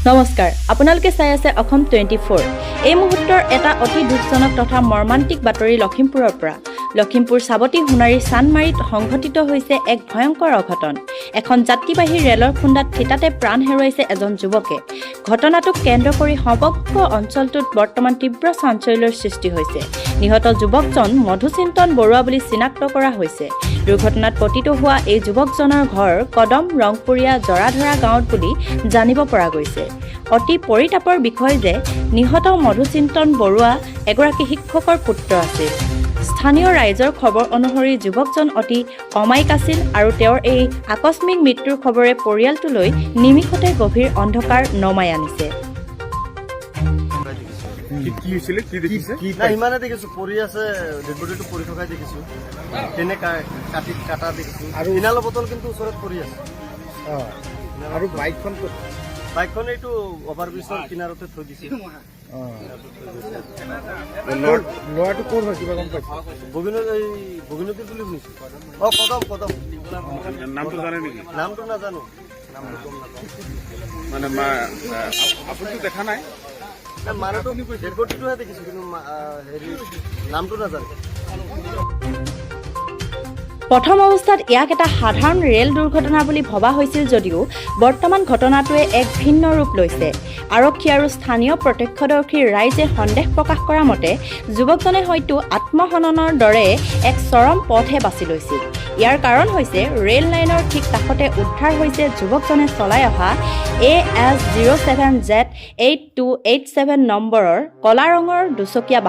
নমস্কাৰ আপোনালোকে চাই আছে অসম 24 এই মুহূৰ্তৰ এটা অতি দুখজনক তথা মৰ্মান্তিক বাতৰি লখিমপুৰৰ পৰা লখিমপুৰ সাবতি হুনাৰী চানমাৰীত সংঘটিত হৈছে এক ভয়ংকৰ অঘটন এখন যাত্ৰীবাহী ৰেলৰ খুন্দাত থিতাতে প্ৰাণ হেৰুৱাইছে এজন যুৱকে ঘটনাটোক কেন্দ্ৰ কৰি সমগ্ৰ অঞ্চলটোত বৰ্তমান তীব্ৰ চাঞ্চল্যৰ সৃষ্টি হৈছে নিহত যুৱকজন মধুচিন্তন বৰুৱা বুলি চিনাক্ত কৰা হৈছে দুৰ্ঘটনাত পতিত হোৱা এই যুৱকজনৰ ঘৰ কদম ৰংপুৰীয়া জৰাধৰা গাঁৱত বুলি জানিব পৰা গৈছে অতি পৰিতাপৰ বিষয় যে নিহত মধুচিন্তন বৰুৱা এগৰাকী শিক্ষকৰ পুত্ৰ আছিল স্থানীয় ৰাইজৰ খবৰ অনুসৰি যুৱকজন অতি অমায়িক আছিল আৰু তেওঁৰ এই আকস্মিক মৃত্যুৰ খবৰে পৰিয়ালটোলৈ নিমিষতে গভীৰ অন্ধকাৰ নমাই আনিছে কি হৈছিল কি দেখিছে না ইমানে দেখিছো পৰি আছে ডেডবডিটো পৰি থকাই দেখিছো তেনে কাটা দেখিছো আৰু ইনাল বটল কিন্তু ওচৰত পৰি আছে আৰু বাইকখন এইটো অভাৰব্ৰিজৰ কিনাৰতে থৈ দিছে ল'ৰাটো ক'ৰ হয় কিবা গম পাইছে বগিনদী বুলি শুনিছো কদম নামটো জানে নেকি নামটো নাজানো নামটো গম নাপাওঁ মানে আপুনিতো দেখা নাই মানুহটো ডেডবডিটোহে দেখিছো কিন্তু হেৰি নামটো নাজানো প্ৰথম অৱস্থাত ইয়াক এটা সাধাৰণ ৰেল দুৰ্ঘটনা বুলি ভবা হৈছিল যদিও বৰ্তমান ঘটনাটোৱে এক ভিন্ন ৰূপ লৈছে আৰক্ষী আৰু স্থানীয় প্ৰত্যক্ষদৰ্শী ৰাইজে সন্দেহ প্ৰকাশ কৰা মতে যুৱকজনে হয়তো আত্মহননৰ দৰে এক চৰম পথহে বাছি লৈছিল ইয়াৰ কাৰণ হৈছে ৰেল লাইনৰ ঠিক কাষতে উদ্ধাৰ হৈছে যুৱকজনে চলাই অহা AS07Z8287 নম্বৰৰ কলা ৰঙৰ দুচকীয়া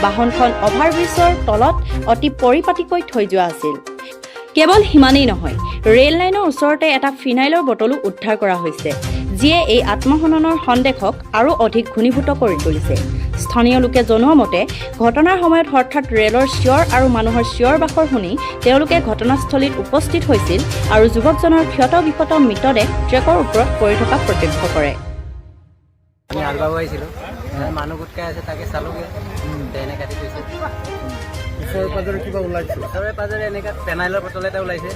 বাহনখন অভাৰব্ৰিজৰ তলত অতি পৰিপাটিকৈ থৈ যোৱা আছিল কেৱল সিমানেই নহয় ৰেল লাইনৰ ওচৰতে এটা ফিনাইলৰ বটলো উদ্ধাৰ কৰা হৈছে যিয়ে এই আত্মহননৰ সন্দেহক আৰু অধিক ঘনীভূত কৰি তুলিছে স্থানীয় লোকে জনোৱা মতে ঘটনাৰ সময়ত হঠাৎ ৰেলৰ চিঞৰ আৰু মানুহৰ চিঞৰ বাখৰ শুনি তেওঁলোকে ঘটনাস্থলীত উপস্থিত হৈছিল আৰু যুৱকজনৰ ক্ষত বিক্ষত মৃতদেহ ট্ৰেকৰ ওপৰত পৰি থকা প্ৰত্যক্ষ কৰে আমি আলবাব আহিছিলোঁ মানুহ গোটকাই আছে তাকে চালোগৈ এনে কাটি গৈছে ওচৰে পাজৰে কিবা ওলাইছে ওচৰে পাজৰে এনেকৈ পেনাইলৰ বটল এটা ওলাইছে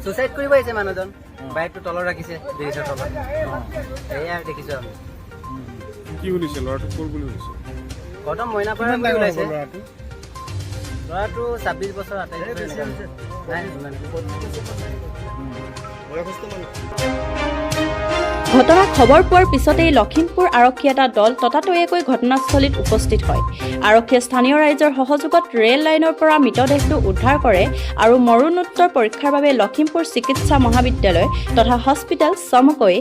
ছুচাইড কৰিব আহিছে মানুহজন বাইকটো তলত ৰাখিছে ব্ৰিজৰ তলত এয়া দেখিছোঁ আমি কি শুনিছে ল'ৰাটো ক'ৰ বুলি শুনিছে কদম মইনাপাৰা বুলি ওলাইছে ল'ৰাটো 26 বছৰ 28 ঘটনাৰ খবৰ পোৱাৰ পিছতেই লখিমপুৰ আৰক্ষী এটা দল ততাতৈয়াকৈ ঘটনাস্থলীত উপস্থিত হয় আৰক্ষীয়ে স্থানীয় ৰাইজৰ সহযোগত ৰেল লাইনৰ পৰা মৃতদেহটো উদ্ধাৰ কৰে আৰু মৰণোত্তৰ পৰীক্ষাৰ বাবে লখিমপুৰ চিকিৎসা মহাবিদ্যালয় তথা হস্পিটেল চমুকৈ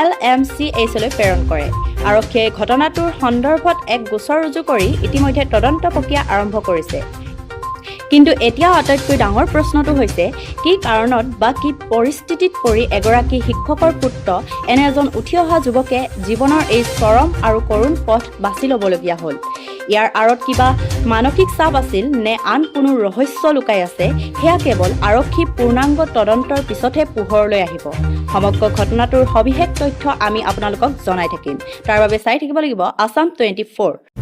LMCH লৈ প্ৰেৰণ কৰে আৰক্ষীয়ে ঘটনাটোৰ সন্দৰ্ভত এক গোচৰ ৰুজু কৰি ইতিমধ্যে তদন্ত প্ৰক্ৰিয়া আৰম্ভ কৰিছে কিন্তু এতিয়া আটাইতকৈ ডাঙৰ প্ৰশ্নটো হৈছে কি কাৰণত বা কি পৰিস্থিতিত পৰি এগৰাকী শিক্ষকৰ পুত্ৰ এনে এজন উঠি অহা যুৱকে জীৱনৰ এই চৰম আৰু কৰুণ পথ বাছি ল'বলগীয়া হ'ল ইয়াৰ আঁৰত কিবা মানসিক চাপ আছিল নে আন কোনো ৰহস্য লুকাই আছে সেয়া কেৱল আৰক্ষী পূৰ্ণাংগ তদন্তৰ পিছতহে পোহৰলৈ আহিব সমগ্ৰ ঘটনাটোৰ সবিশেষ তথ্য আমি আপোনালোকক জনাই থাকিম তাৰ বাবে চাই থাকিব লাগিব আসাম 24